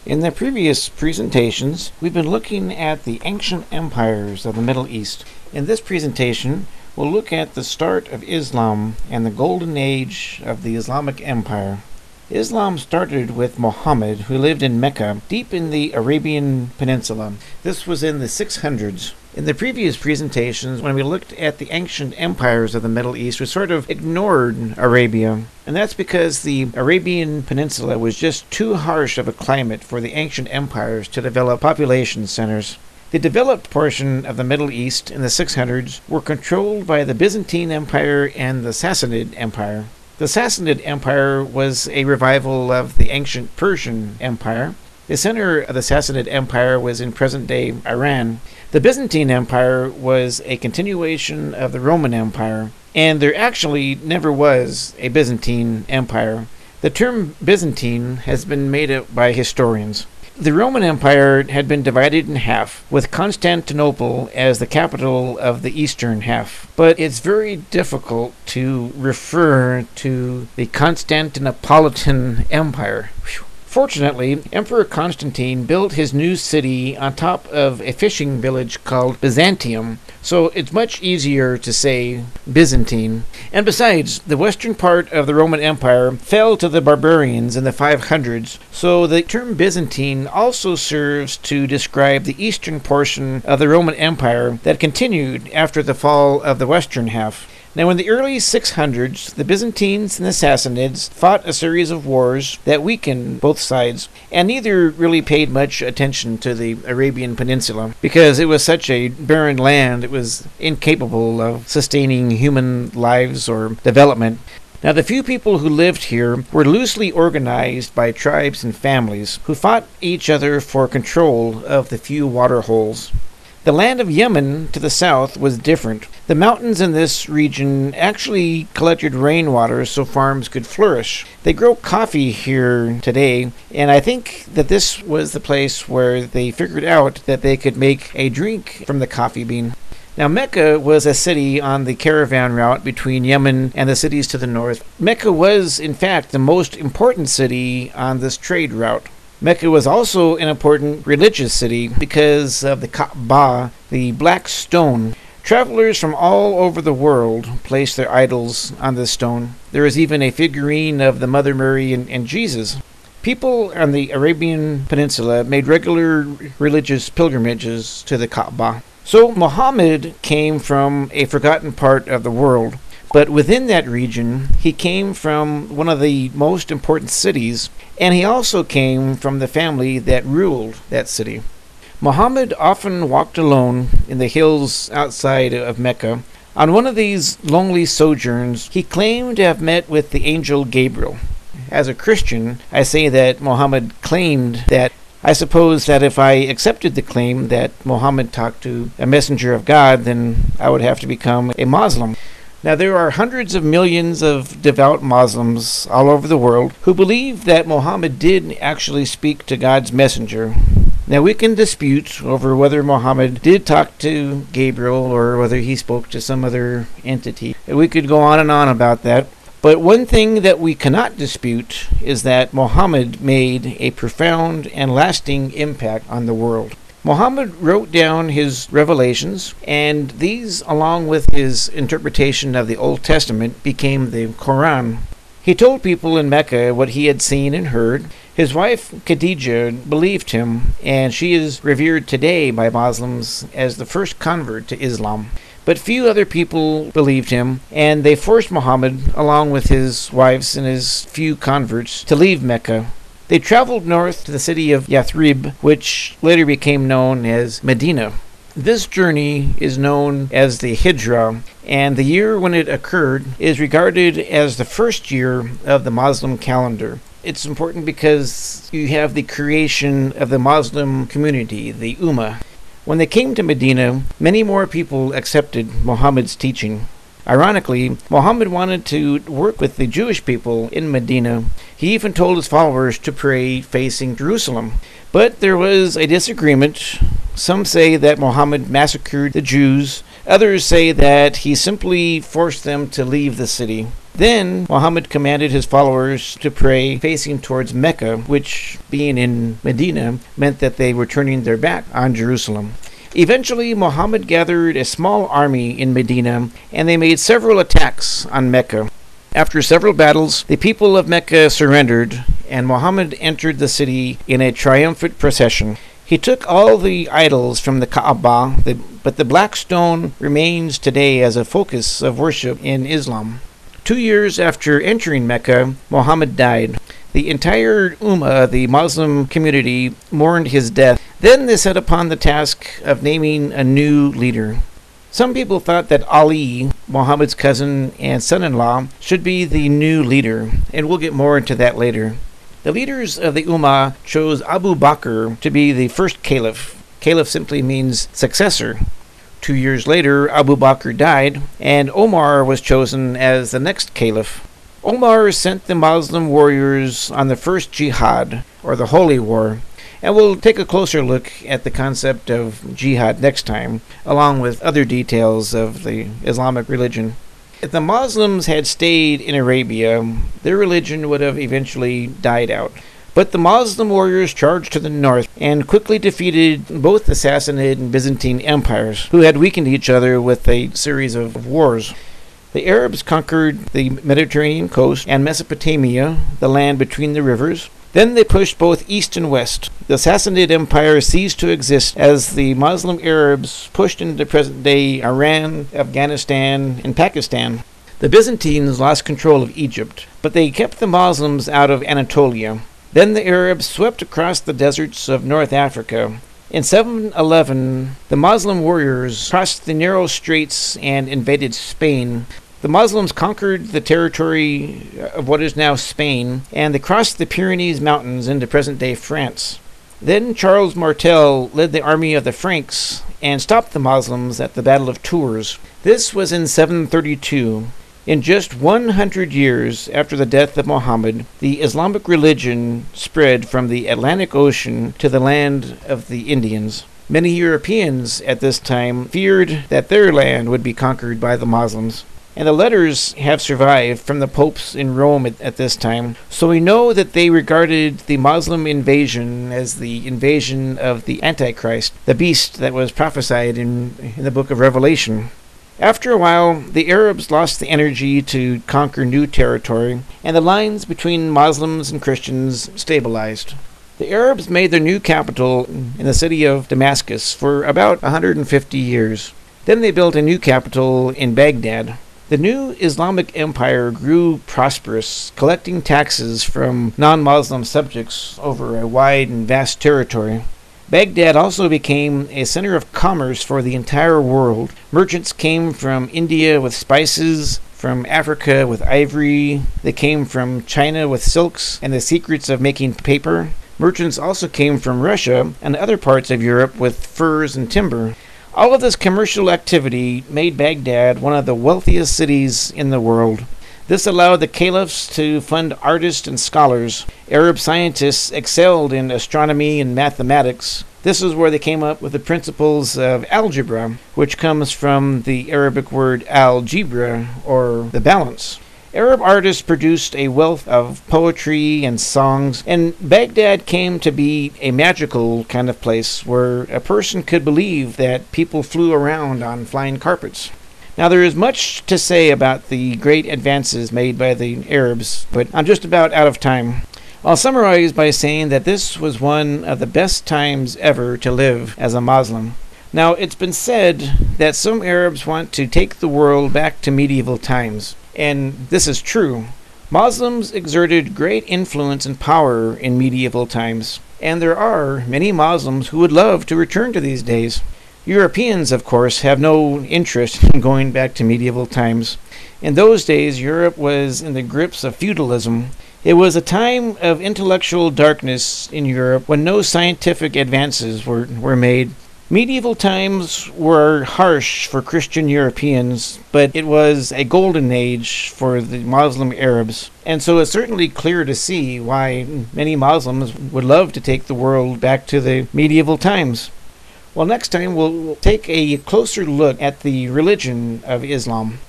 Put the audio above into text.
In the previous presentations, we've been looking at the ancient empires of the Middle East. In this presentation, we'll look at the start of Islam and the golden age of the Islamic Empire. Islam started with Muhammad, who lived in Mecca, deep in the Arabian Peninsula. This was in the 600s. In the previous presentations, when we looked at the ancient empires of the Middle East, we sort of ignored Arabia. And that's because the Arabian Peninsula was just too harsh of a climate for the ancient empires to develop population centers. The developed portion of the Middle East in the 600s were controlled by the Byzantine Empire and the Sassanid Empire. The Sassanid Empire was a revival of the ancient Persian Empire. The center of the Sassanid Empire was in present-day Iran. The Byzantine Empire was a continuation of the Roman Empire, and there actually never was a Byzantine Empire. The term Byzantine has been made up by historians. The Roman Empire had been divided in half, with Constantinople as the capital of the eastern half. But it's very difficult to refer to the Constantinopolitan Empire. Fortunately, Emperor Constantine built his new city on top of a fishing village called Byzantium, so it's much easier to say Byzantine. And besides, the western part of the Roman Empire fell to the barbarians in the 500s, so the term Byzantine also serves to describe the eastern portion of the Roman Empire that continued after the fall of the western half. Now, in the early 600s, the Byzantines and the Sassanids fought a series of wars that weakened both sides, and neither really paid much attention to the Arabian Peninsula, because it was such a barren land it was incapable of sustaining human lives or development. Now, the few people who lived here were loosely organized by tribes and families who fought each other for control of the few water holes. The land of Yemen to the south was different. The mountains in this region actually collected rainwater so farms could flourish. They grow coffee here today, and I think that this was the place where they figured out that they could make a drink from the coffee bean. Now, Mecca was a city on the caravan route between Yemen and the cities to the north. Mecca was, in fact, the most important city on this trade route. Mecca was also an important religious city because of the Kaaba, the black stone. Travelers from all over the world placed their idols on this stone. There is even a figurine of the Mother Mary and Jesus. People on the Arabian Peninsula made regular religious pilgrimages to the Kaaba. So Muhammad came from a forgotten part of the world. But within that region, he came from one of the most important cities, and he also came from the family that ruled that city. Muhammad often walked alone in the hills outside of Mecca. On one of these lonely sojourns, he claimed to have met with the angel Gabriel. As a Christian, I say that Muhammad claimed that. I suppose that if I accepted the claim that Muhammad talked to a messenger of God, then I would have to become a Muslim. Now, there are hundreds of millions of devout Muslims all over the world who believe that Muhammad did actually speak to God's messenger. Now, we can dispute over whether Muhammad did talk to Gabriel or whether he spoke to some other entity. We could go on and on about that. But one thing that we cannot dispute is that Muhammad made a profound and lasting impact on the world. Muhammad wrote down his revelations, and these, along with his interpretation of the Old Testament, became the Quran. He told people in Mecca what he had seen and heard. His wife, Khadijah, believed him, and she is revered today by Muslims as the first convert to Islam. But few other people believed him, and they forced Muhammad, along with his wives and his few converts, to leave Mecca. They traveled north to the city of Yathrib, which later became known as Medina. This journey is known as the Hijra, and the year when it occurred is regarded as the first year of the Muslim calendar. It's important because you have the creation of the Muslim community, the Ummah. When they came to Medina, many more people accepted Muhammad's teaching. Ironically, Muhammad wanted to work with the Jewish people in Medina. He even told his followers to pray facing Jerusalem. But there was a disagreement. Some say that Muhammad massacred the Jews. Others say that he simply forced them to leave the city. Then Muhammad commanded his followers to pray facing towards Mecca, which, being in Medina, meant that they were turning their back on Jerusalem. Eventually, Muhammad gathered a small army in Medina, and they made several attacks on Mecca. After several battles, the people of Mecca surrendered, and Muhammad entered the city in a triumphant procession. He took all the idols from the Kaaba, but the black stone remains today as a focus of worship in Islam. 2 years after entering Mecca, Muhammad died. The entire Ummah, the Muslim community, mourned his death. Then they set upon the task of naming a new leader. Some people thought that Ali, Muhammad's cousin and son-in-law, should be the new leader, and we'll get more into that later. The leaders of the Ummah chose Abu Bakr to be the first caliph. Caliph simply means successor. 2 years later, Abu Bakr died, and Omar was chosen as the next caliph. Omar sent the Muslim warriors on the first jihad, or the Holy War, and we'll take a closer look at the concept of jihad next time, along with other details of the Islamic religion. If the Muslims had stayed in Arabia, their religion would have eventually died out. But the Muslim warriors charged to the north and quickly defeated both the Sassanid and Byzantine empires, who had weakened each other with a series of wars. The Arabs conquered the Mediterranean coast and Mesopotamia, the land between the rivers. Then they pushed both east and west. The Sassanid Empire ceased to exist as the Muslim Arabs pushed into present-day Iran, Afghanistan, and Pakistan. The Byzantines lost control of Egypt, but they kept the Muslims out of Anatolia. Then the Arabs swept across the deserts of North Africa. In 711, the Muslim warriors crossed the narrow straits and invaded Spain. The Muslims conquered the territory of what is now Spain, and they crossed the Pyrenees Mountains into present-day France. Then Charles Martel led the army of the Franks and stopped the Muslims at the Battle of Tours. This was in 732. In just 100 years after the death of Muhammad, the Islamic religion spread from the Atlantic Ocean to the land of the Indians. Many Europeans at this time feared that their land would be conquered by the Muslims. And the letters have survived from the popes in Rome at this time, so we know that they regarded the Muslim invasion as the invasion of the Antichrist, the beast that was prophesied in the book of Revelation. After a while, the Arabs lost the energy to conquer new territory, and the lines between Muslims and Christians stabilized. The Arabs made their new capital in the city of Damascus for about 150 years. Then they built a new capital in Baghdad. The new Islamic empire grew prosperous, collecting taxes from non-Muslim subjects over a wide and vast territory. Baghdad also became a center of commerce for the entire world. Merchants came from India with spices, from Africa with ivory. They came from China with silks and the secrets of making paper. Merchants also came from Russia and other parts of Europe with furs and timber. All of this commercial activity made Baghdad one of the wealthiest cities in the world. This allowed the caliphs to fund artists and scholars. Arab scientists excelled in astronomy and mathematics. This is where they came up with the principles of algebra, which comes from the Arabic word al-jibra, or the balance. Arab artists produced a wealth of poetry and songs, and Baghdad came to be a magical kind of place where a person could believe that people flew around on flying carpets. Now, there is much to say about the great advances made by the Arabs, but I'm just about out of time. I'll summarize by saying that this was one of the best times ever to live as a Muslim. Now, it's been said that some Arabs want to take the world back to medieval times. And this is true. Muslims exerted great influence and power in medieval times, and there are many Muslims who would love to return to these days. Europeans, of course, have no interest in going back to medieval times. In those days, Europe was in the grips of feudalism. It was a time of intellectual darkness in Europe when no scientific advances were made. Medieval times were harsh for Christian Europeans, but it was a golden age for the Muslim Arabs. And so it's certainly clear to see why many Muslims would love to take the world back to the medieval times. Well, next time we'll take a closer look at the religion of Islam.